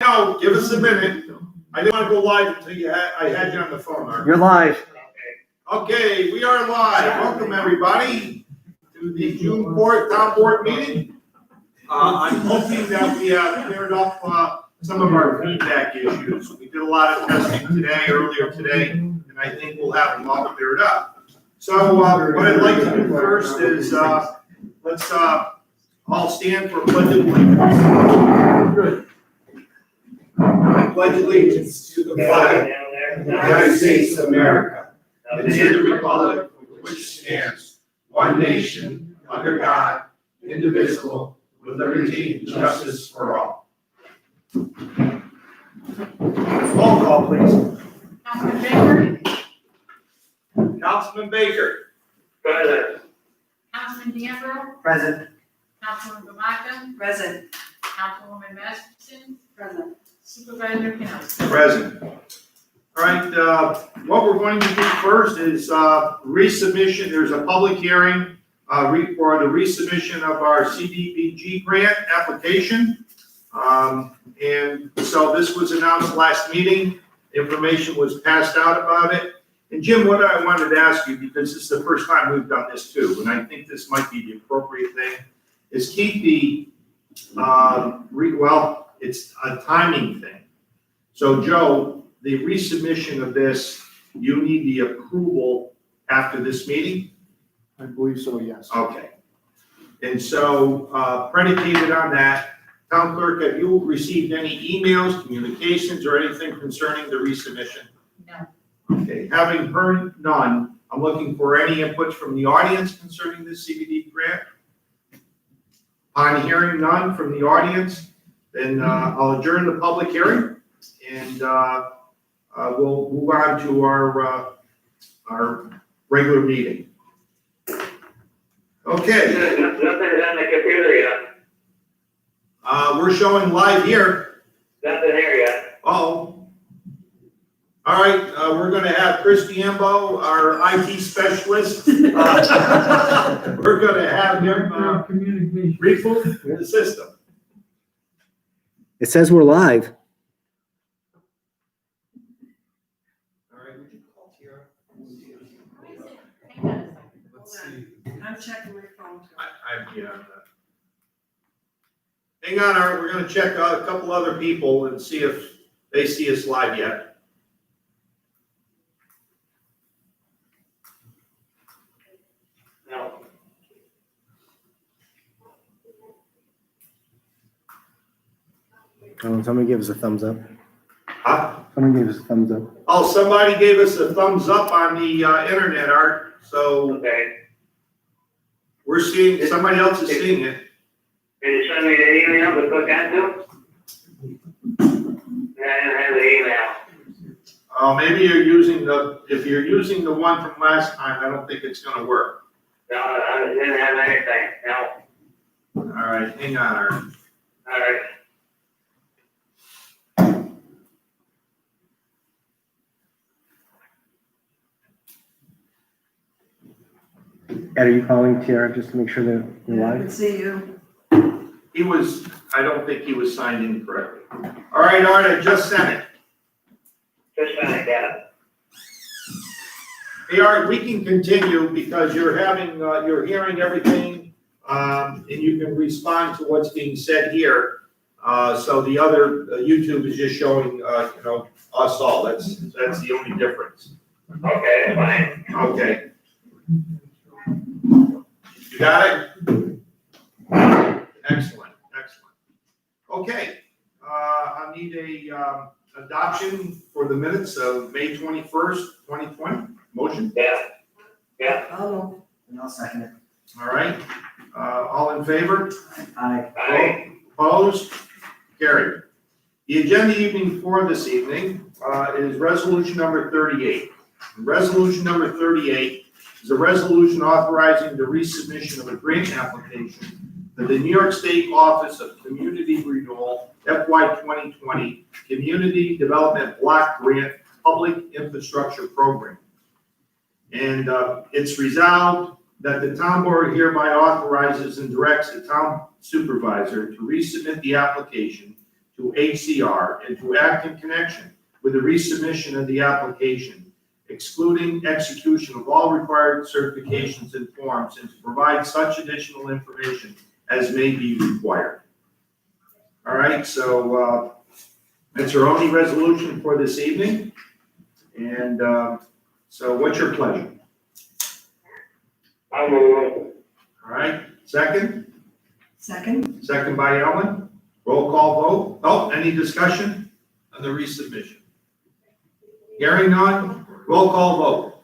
No, give us a minute. I didn't want to go live until I had you on the phone, Art. You're live. Okay, we are live. Welcome, everybody, to the June 4th Town Board meeting. I'm hoping that we cleared up some of our feedback issues. We did a lot of testing earlier today, and I think we'll have them all cleared up. So what I'd like to do first is let's all stand for pledge of allegiance. Good. I pledge allegiance to the flag of the United States of America and to the republic which stands one nation under God, indivisible, with liberty and justice for all. Roll call, please. Councilman Baker? Councilman Baker. Present. Councilman DeAmbro? Present. Councilwoman Babaca? Present. Councilwoman Masterson? Present. Supervisor Kennedy? Present. All right, what we're going to do first is resubmission. There's a public hearing for the resubmission of our CDBG grant application. And so this was announced last meeting. Information was passed out about it. And Jim, what I wanted to ask you, because this is the first time we've done this too, and I think this might be the appropriate thing, is keep the, it's a timing thing. So Joe, the resubmission of this, you need the approval after this meeting? I believe so, yes. Okay. And so predicated on that, Town Clerk, have you received any emails, communications, or anything concerning the resubmission? No. Okay, having heard none, I'm looking for any inputs from the audience concerning this CBD grant. On hearing none from the audience, then I'll adjourn the public hearing, and we'll move on to our regular meeting. Okay. Nothing's on the computer yet. We're showing live here. Nothing here yet. Oh. All right, we're gonna have Chris DeAmbro, our IT specialist. We're gonna have him reboot the system. It says we're live. All right, would you call Tiara? Hang on a second. Let's see. I'm checking my phone. Yeah. Hang on, Art, we're gonna check out a couple other people and see if they see us live yet. No. Oh, somebody gave us a thumbs up. Huh? Someone gave us a thumbs up. Oh, somebody gave us a thumbs up on the internet, Art, so Okay. we're seeing, somebody else is seeing it. Can you send me the email to click onto? I didn't have the email. Maybe you're using if you're using the one from last time, I don't think it's gonna work. No, I didn't have anything. No. All right, hang on, Art. All right. Ed, are you calling Tiara just to make sure that you're I live? can see you. I don't think he was signed in correctly. All right, Art, I just sent it. Just send it. Hey, Art, we can continue because you're hearing everything, and you can respond to what's being said here. So the other, YouTube is just showing, us all. That's the only difference. Okay, fine. Okay. You got it? Excellent. Okay, I need a adoption for the minutes of May 21st, 2020. Motion? Yeah. Oh, And I'll second it. All right. All in favor? Aye. Aye. Opposed? Carried. The agenda evening for this evening is resolution number 38. Resolution number 38 is a resolution authorizing the resubmission of a grant application to the New York State Office of Community Renewal FY 2020 Community Development Block Grant Public Infrastructure Program. And it's resolved that the town board hereby authorizes and directs the town supervisor to resubmit the application to HCR and to act in connection with the resubmission of the application, excluding execution of all required certifications and forms, and to provide such additional information as may be required. All right, so that's our only resolution for this evening. And so what's your pleasure? I'll move. All right, second? Second? Second by Ellen. Roll call vote. Oh, any discussion on the resubmission? Hearing none, roll call vote.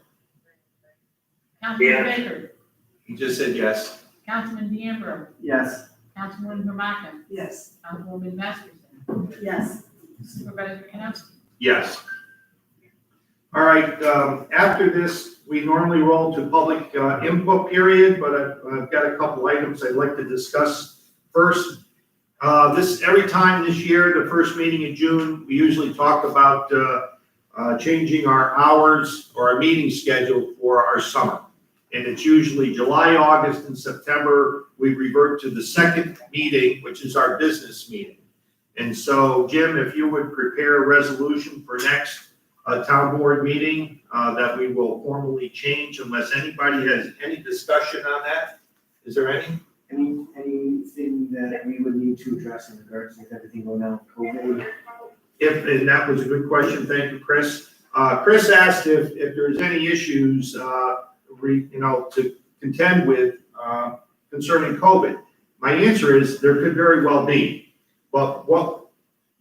Councilman Yes. Baker, He just said yes. Councilman DeAmbro, Yes. Councilwoman Babaca, Yes. Councilwoman Masterson, Yes. Supervisor Canowski. Yes. All right, after this, we normally roll to public input period, but I've got a couple items I'd like to discuss. First, every time this year, the first meeting in June, we usually talk about changing our hours or our meeting schedule for our summer. And it's usually July, August, and September, we revert to the second meeting, which is our business meeting. And so, Jim, if you would prepare a resolution for next town board meeting that we will formally change unless anybody has any discussion on that. Is there any? Anything that we would need to address in regards with everything going on with COVID? And that was a good question, thank you, Chris. Chris asked if there's any issues, to contend with concerning COVID. My answer is there could very well be, but what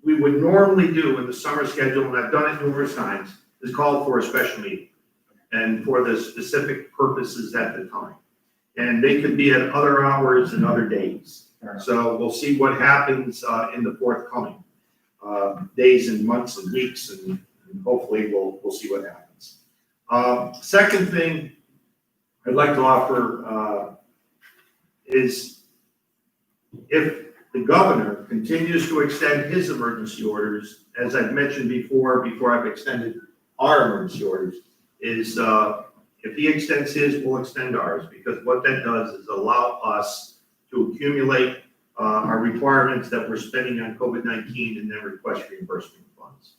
we would normally do in the summer schedule, and I've done it numerous times, is call for a special meeting and for the specific purposes at the time. And they could be at other hours and other days. So we'll see what happens in the forthcoming days and months and weeks, and hopefully we'll see what happens. Second thing I'd like to offer is if the governor continues to extend his emergency orders, as I've mentioned before I've extended our emergency orders, is if he extends his, we'll extend ours, because what that does is allow us to accumulate our requirements that we're spending on COVID-19 and then request reimbursement funds.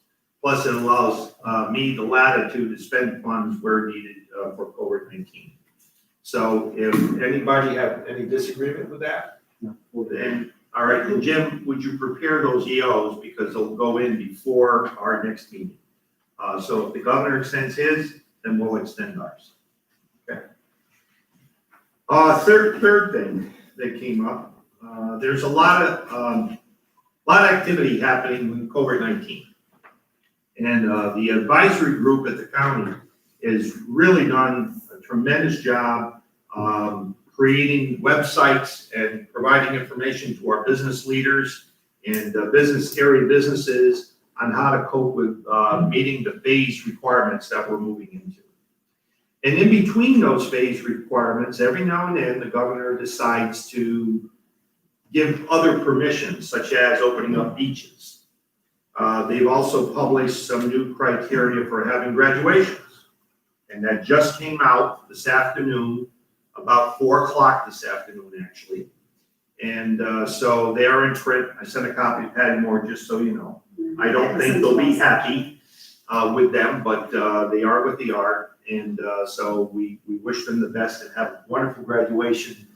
Plus, it allows me the latitude to spend funds where needed for COVID-19. So if anybody have any disagreement with that, No. then, all right, then Jim, would you prepare those EOs because they'll go in before our next meeting? So if the governor extends his, then we'll extend ours. Okay. Third thing that came up, there's a lot of activity happening with COVID-19. And the advisory group at the county has really done a tremendous job creating websites and providing information to our business leaders and business area businesses on how to cope with meeting the phase requirements that we're moving into. And in between those phase requirements, every now and then, the governor decides to give other permissions, such as opening up beaches. They've also published some new criteria for having graduations. And that just came out this afternoon, about 4 o'clock this afternoon, actually. And so they are in print. I sent a copy to Patty Moore, just so you know. I don't think they'll be happy with them, but they are what they are. And so we wish them the best and have wonderful graduation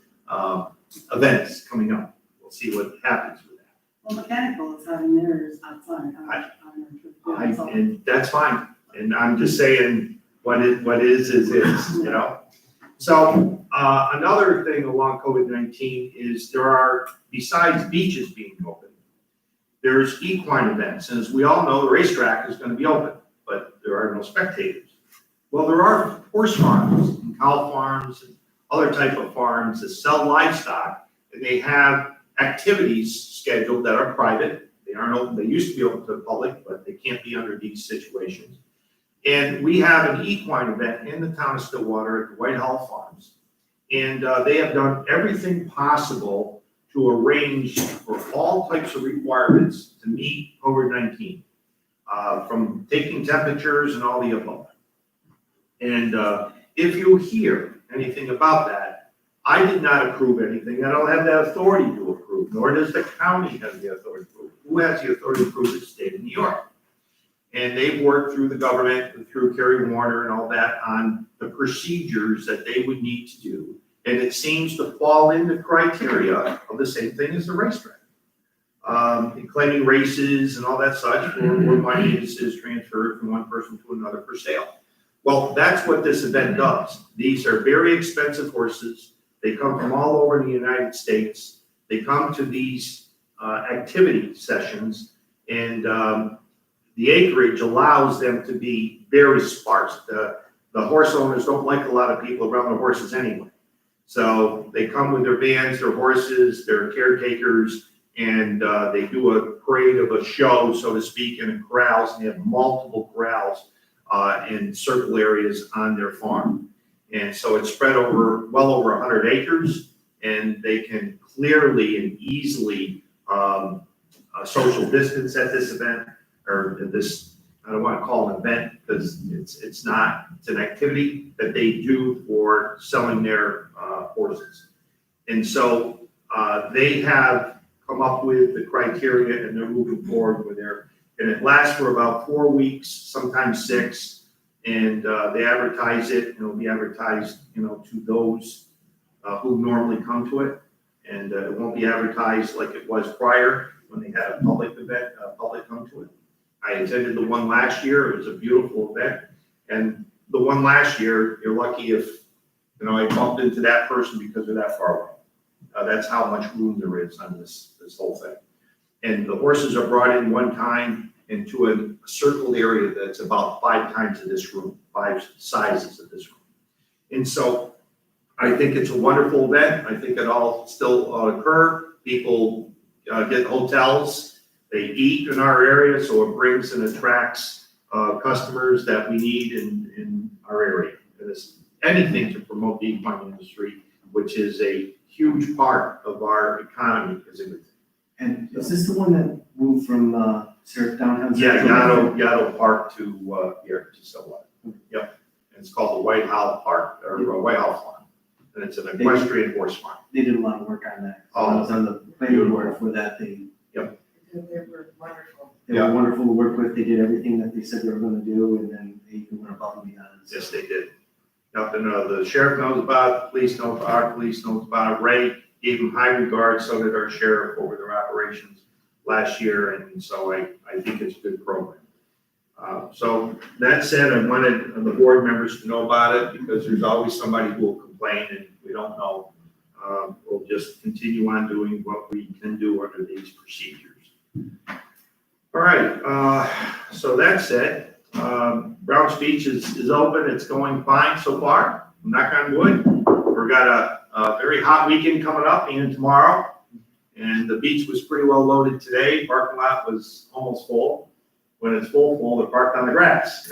events coming up. We'll see what happens with that. Well, mechanical is having theirs outside. And that's fine. And I'm just saying what is, you know? So another thing along COVID-19 is there are, besides beaches being open, there's equine events. And as we all know, the racetrack is going to be open, but there are no spectators. Well, there are horse farms and cow farms and other type of farms that sell livestock, and they have activities scheduled that are private. They aren't open. They used to be open to the public, but they can't be under these situations. And we have an equine event in the town of Stillwater at the White Hall Farms. And they have done everything possible to arrange for all types of requirements to meet COVID-19, from taking temperatures and all the above. And if you hear anything about that, I did not approve anything. I don't have that authority to approve, nor does the county have the authority to approve. who has the authority to approve it? The state of New York. And they've worked through the government, through Kerry Warner and all that on the procedures that they would need to do. And it seems to fall into criteria of the same thing as the racetrack. In claiming races and all that such, where money is transferred from one person to another for sale. Well, that's what this event does. These are very expensive horses. They come from all over the United States. They come to these activity sessions, and the acreage allows them to be very sparse. The horse owners don't like a lot of people around the horses anyway. So they come with their vans, their horses, their caretakers, and they do a parade of a show, so to speak, in corrals, and they have multiple corrals in circle areas on their farm. And so it's spread over well over 100 acres, and they can clearly and easily social distance at this event, or this, I don't want to call it an event because it's not, it's an activity that they do for selling their horses. And so they have come up with the criteria and they're moving forward with their, and it lasts for about 4 weeks, sometimes 6. And they advertise it, and it'll be advertised, to those who normally come to it. And it won't be advertised like it was prior when they had a public event, public come to it. I attended the one last year. It was a beautiful event. And the one last year, you're lucky if, I bumped into that person because they're that far away. That's how much room there is on this whole thing. And the horses are brought in one time into a circled area that's about 5 times of this room, 5 sizes of this room. And so I think it's a wonderful event. I think it all still occur. People get hotels, they eat in our area, so it brings and attracts customers that we need in our area. It is anything to promote the equine industry, which is a huge part of our economy as a good thing. And is this the one that moved from downtown? Yeah, Gatto Park to here to Stillwater. Yep. And it's called the White House Park, or White House Farm. And it's an equestrian horse farm. They did a lot of work on that. Oh. I was on the planning board for that. They They were wonderful. were wonderful to work with. They did everything that they said they were gonna do, and then they even went above and beyond. So Yes, they did. Nothing, the sheriff knows about it, the police knows about it, our police knows about it. Ray gave them high regard, so did our sheriff over their operations last year, and so I think it's a good program. So that said, I wanted the board members to know about it because there's always somebody who will complain and we don't know. We'll just continue on doing what we can do under these procedures. All right, so that said, Brown's Beach is open, it's going fine so far, knock on wood. We've got a very hot weekend coming up, and tomorrow. And the beach was pretty well loaded today. Parking lot was almost full. When it's full, they're parked on the grass.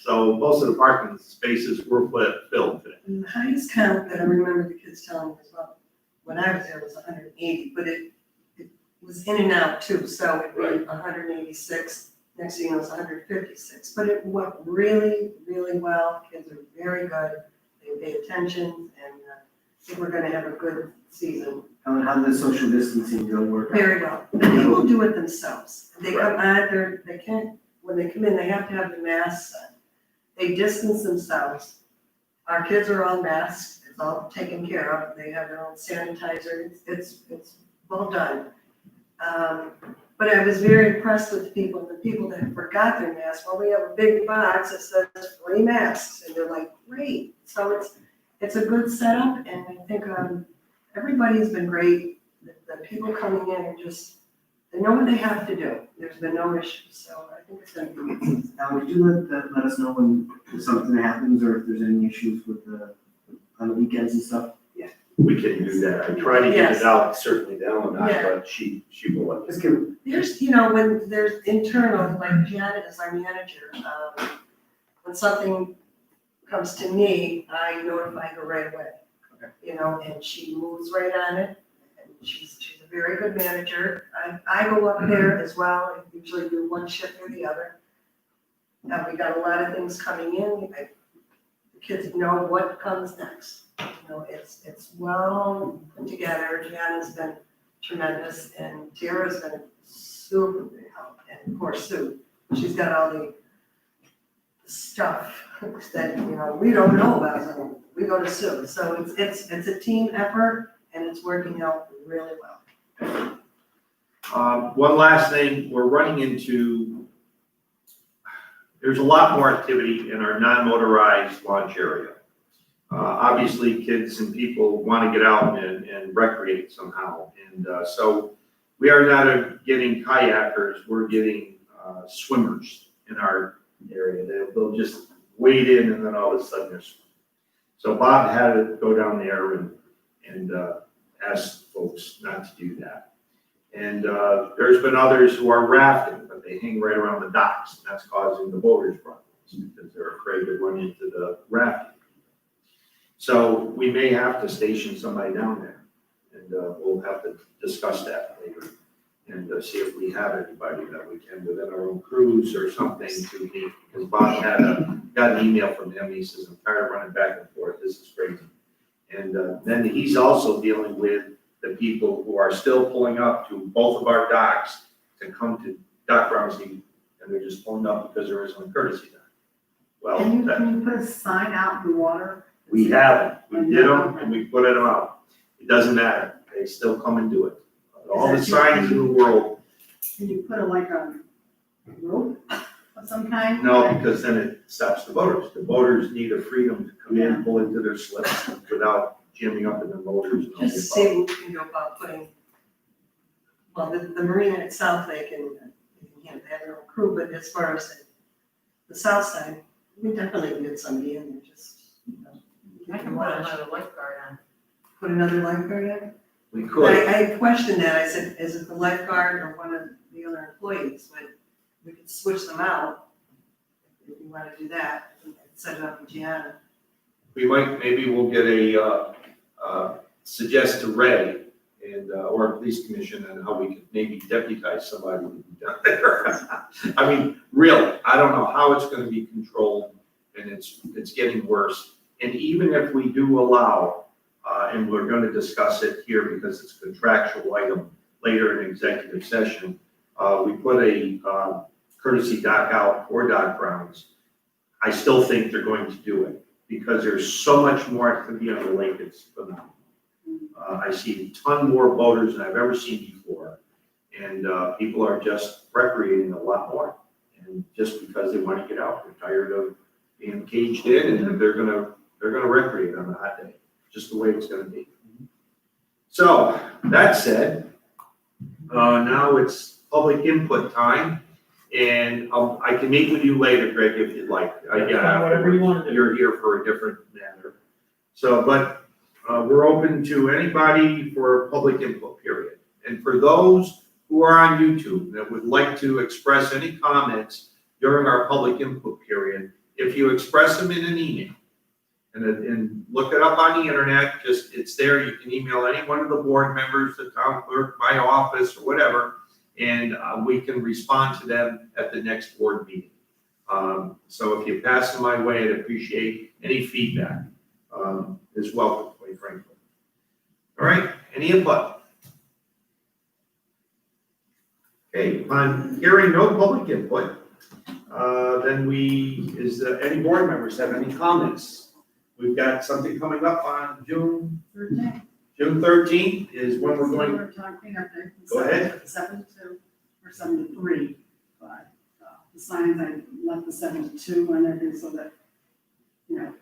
So most of the parking spaces were filled today. And the highest count that I remember the kids telling me was, well, when I was there was 180, but it was in and out too. So it'd be 186, next thing you know, it was 156. But it went really, really well. Kids are very good. They pay attention, and I think we're gonna have a good season. how did the social distancing go work out? Very well. And they will do it themselves. They come out, they can't, when they come in, they have to have the masks on. They distance themselves. Our kids are all masked, it's all taken care of. They have their own sanitizer. It's well done. But I was very impressed with the people that forgot their masks. Well, we have a big box that says free masks, and they're like, great. So it's a good setup, and I think everybody's been great. The people coming in are just, they know what they have to do. There's been no issues, so I think it's gonna be good. Now, would you let us know when something happens, or if there's any issues with on the weekends and stuff? We can do that. I try to get Yes. it out, certainly down or not, Yeah. but she will let Just give, There's, when there's internal, like Janet is our manager, when something comes to me, I notify her right away. Okay. And she moves right on it, and she's a very good manager. I go up there as well, I usually do one shift or the other. Now, we got a lot of things coming in, the kids know what comes next. It's well put together. Janet's been tremendous, and Tara's been Sue, and poor Sue, she's got all the stuff that, we don't know about, so we go to Sue. So it's a team effort, and it's working out really well. One last thing, we're running into, there's a lot more activity in our non-motorized launch area. Obviously, kids and people want to get out and recreate somehow. And so we are not getting kayakers, we're getting swimmers in our area. They'll just wade in and then all of a sudden they're swimming. So Bob had to go down there and ask folks not to do that. And there's been others who are rafting, but they hang right around the docks, and that's causing the boaters problems because they're afraid to run into the rafting. So we may have to station somebody down there, and we'll have to discuss that later and see if we have anybody that we can within our own crews or something to meet. Because Bob got an email from him. He says, "I'm tired of running back and forth. This is crazy." And then he's also dealing with the people who are still pulling up to both of our docks to come to Dock Ramsey, and they're just pulling up because there isn't a courtesy dock. Well, Can you put a sign out in the water? we haven't. We did them and we put it out. It doesn't matter. They still come and do it. All the signs in the world, Can you put a rope of some kind? no, because then it stops the boaters. The boaters need a freedom to come in, pull into their slips without jamming up in their motors and all Just the see what we can do about putting, well, the marina itself, they can they have their own crew, but as far as the south side, we definitely can get somebody in there, just, I can put another lifeguard on. put another lifeguard in. We could. I questioned that, I said, is it the lifeguard or one of the other employees, but we could switch them out if you want to do that, and set it up with Gianna. We might, maybe we'll get suggest to Ray and, or our police commission on how we could maybe deputize somebody to be down there. I mean, really, I don't know how it's gonna be controlled, and it's getting worse. And even if we do allow, and we're gonna discuss it here because it's a contractual item later in executive session, we put a courtesy dock out for dock grounds. I still think they're going to do it because there's so much more activity on the lake, it's phenomenal. I see a ton more boaters than I've ever seen before, and people are just recreating a lot more. And just because they want to get out, they're tired of being caged in, and they're gonna recreate on a hot day, just the way it's gonna be. So that said, now it's public input time, and I can meet with you later, Greg, if you'd like. Whatever you want to do. You're here for a different matter. So, but we're open to anybody for a public input period. And for those who are on YouTube that would like to express any comments during our public input period, if you express them in an email and look it up on the internet, it's there. You can email any one of the board members, the town clerk, my office, or whatever, and we can respond to them at the next board meeting. So if you pass them my way, I'd appreciate any feedback. Is welcome, quite frankly. All right, any input? Okay, upon hearing no public input, then any board members have any comments? We've got something coming up on June 13th is when we're going. We're talking up there. Go ahead. 7 to 2 or 7 to 3, but the signs, I left the 7 to 2 on there so that,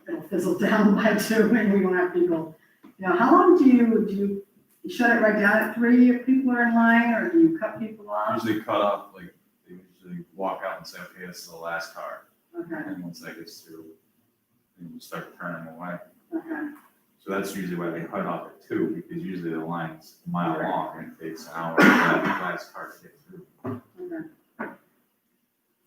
it'll fizzle down by 2 and we won't have people. How long do you shut it right down at 3 if people are in line, or do you cut people off? Usually cut off, they usually walk out and say, okay, this is the last car. Okay, And once that gets through, then you start turning them away. okay, So that's usually why they cut off at 2, because usually the line's a mile long and it takes an hour for that last car to get through. okay.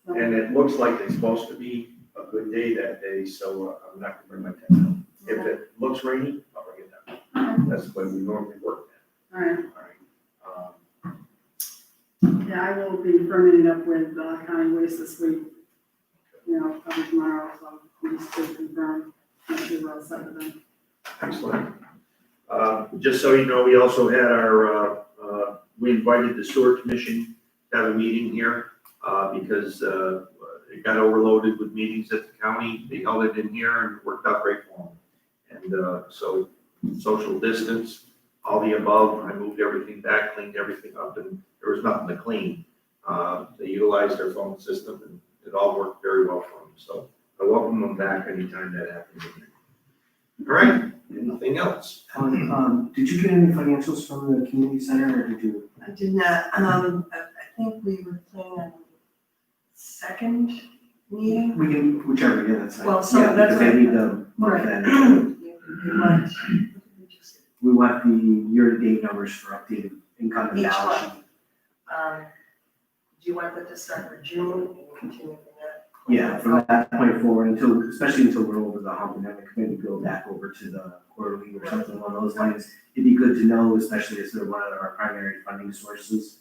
So- And it looks like it's supposed to be a good day that day, so I'm not gonna bring my tent down. If it looks rainy, I'll bring it down. Okay, That's when we normally work all right. at. All right. Yeah, I will be firming it up with county waste this week. Probably tomorrow, so I'm just to confirm. I'm sure we're all set with them. Excellent. Just so you know, we also had we invited the sewer commission have a meeting here, because, it got overloaded with meetings at the county. They held it in here and it worked out great for them. And, so social distance, all the above, I moved everything back, cleaned everything up, and there was nothing to clean. They utilized their phone system and it all worked very well for them. So I welcome them back anytime that happens. All right, nothing else? Did you get any financials from the community center, or did you? I did not, I think we were planning on second meeting. We can, whichever, yeah, that's fine. Well, so Yeah, that's because I what- need the month Right. end. You want- We want the year-to-date numbers for updated income and Each balance month. sheet. Do you want that to start for June and continue from that? Yeah, from that point forward until, especially until we're over the hump and then we maybe go back over to the quarterly or something along those lines. It'd be good to know, especially as they're one of our primary funding sources.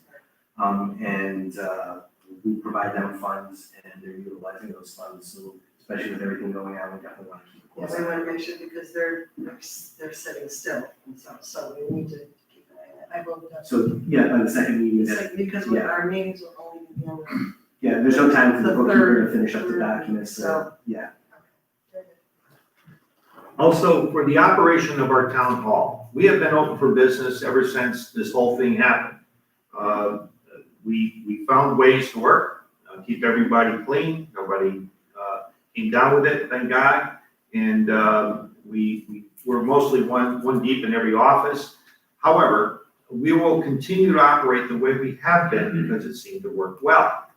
We provide them funds and they're utilizing those funds, so especially with everything going on, we definitely want to keep. Yes, we want to make sure because they're sitting still and so we need to keep an eye on that. I will. So, yeah, by the second meeting, It's that, like, because yeah. our meetings will only be on yeah, there's no time for the The bookkeeper to third- finish up the third, documents, so, so- yeah. Also, for the operation of our town hall, we have been open for business ever since this whole thing happened. We found ways to work, keep everybody clean, nobody came down with it, thank God. And we're mostly one deep in every office. However, we will continue to operate the way we have been because it seemed to work well.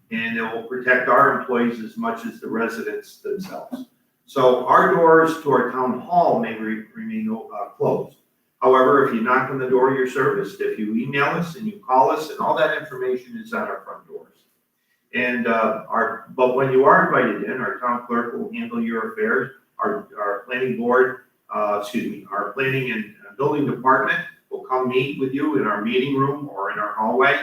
And it will protect our employees as much as the residents themselves. So our doors to our town hall may remain closed. However, if you knock on the door, you're serviced. If you email us and you call us, and all that information is on our front doors. And but when you are invited in, our town clerk will handle your affairs. Our planning board, our planning and building department will come meet with you in our meeting room or in our hallway.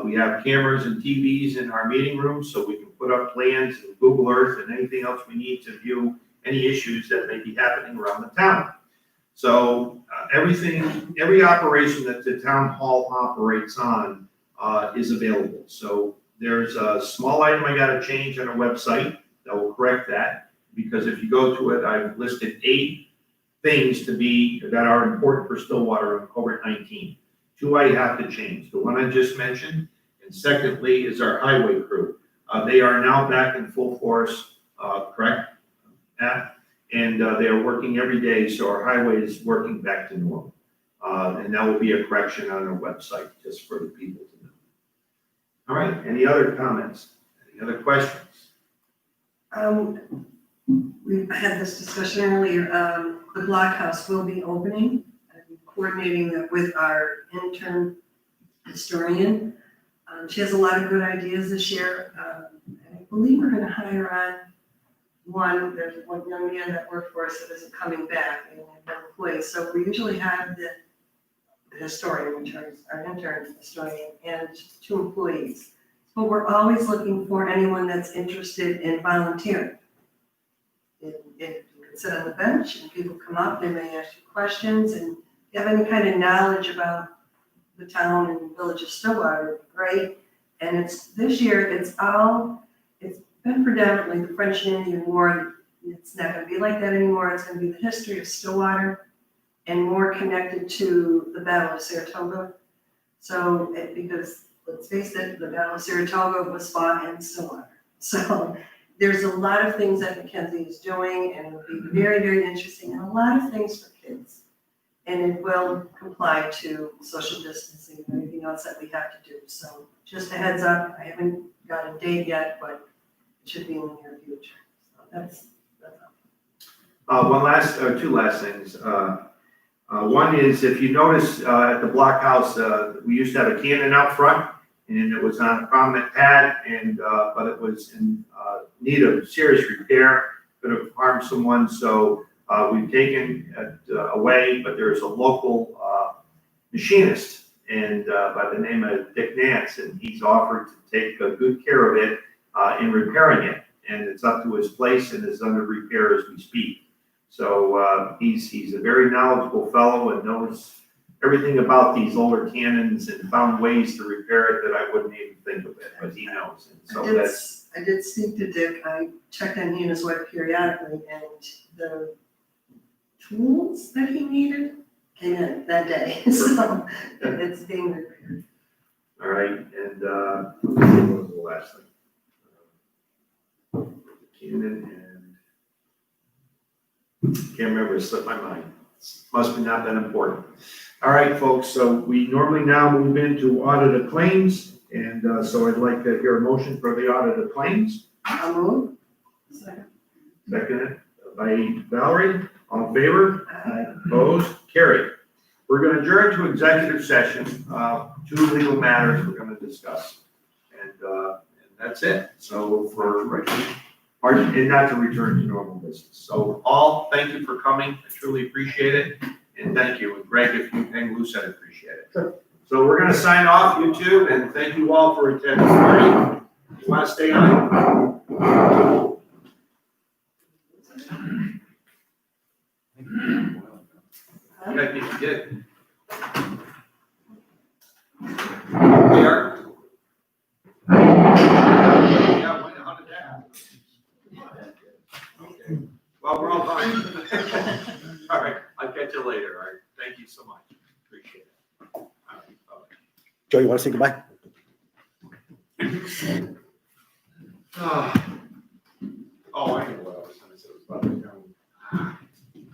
We have cameras and TVs in our meeting room, so we can put up plans and Google Earth and anything else we need to view any issues that may be happening around the town. So every operation that the town hall operates on is available. So there's a small item I gotta change on our website that will correct that, because if you go to it, I've listed 8 things that are important for Stillwater on COVID-19. 2 I have to change, the one I just mentioned, and secondly is our highway crew. They are now back in full force, correct, Matt? And they are working every day, so our highway is working back to normal. And that will be a correction on our website, just for the people to know. All right, any other comments? Any other questions? We had this discussion earlier, the blockhouse will be opening. I'm coordinating with our intern historian. She has a lot of good ideas this year. And I believe we're gonna hire on there's one young man that worked for us that isn't coming back, and we've been employees. So we usually have the historian, our intern historian, and 2 employees. But we're always looking for anyone that's interested in volunteering. If you can sit on the bench and people come up, they may ask you questions, and if you have any kind of knowledge about the town and village of Stillwater, it'd be great. And this year, it's been predominantly the French and Indian War. It's not gonna be like that anymore. It's gonna be the history of Stillwater and more connected to the Battle of Saratoga. So, because let's face it, the Battle of Saratoga was fought in Stillwater. So there's a lot of things that Mackenzie is doing, and it'll be very, very interesting, and a lot of things for kids. And it will comply to social distancing and everything else that we have to do. So just a heads up, I haven't got a date yet, but it should be in the near future. So that's all. 2 last things. One is, if you notice at the blockhouse, we used to have a cannon out front, and it was on a prominent pad, but it was in need of serious repair, could have harmed someone, so we've taken it away, but there's a local machinist and by the name of Dick Nance, and he's offered to take good care of it in repairing it, and it's up to his place and is under repair as we speak. So he's a very knowledgeable fellow and knows everything about these older cannons and found ways to repair it that I wouldn't even think of it, but he knows. And so that's, I did speak to Dick, I checked on he and his wife periodically, and the tools that he needed came in that day, so it's being repaired. all right, and, what was the last thing? Cannon and, can't remember, it slipped my mind. Must be not that important. All right, folks, so we normally now move into audit of claims, and so I'd like to hear a motion for the audit of claims. I'll move. Second. Seconded by Valerie, all in favor? Aye. Opposed? Carried. We're gonna adjourn to executive session, 2 legal matters we're gonna discuss. And that's it, so pardon, and not to return to normal business. So all, thank you for coming, I truly appreciate it, and thank you, and Greg, if you, and Lou said appreciate it. Sure. So we're gonna sign off, YouTube, and thank you all for attending. Marty, you wanna stay on? I think you did. There. Yeah, how did that happen? Okay. Well, we're all done. All right, I'll catch you later, all right? Thank you so much, appreciate it. All right, bye-bye. Joe, you want to say goodbye? Ah.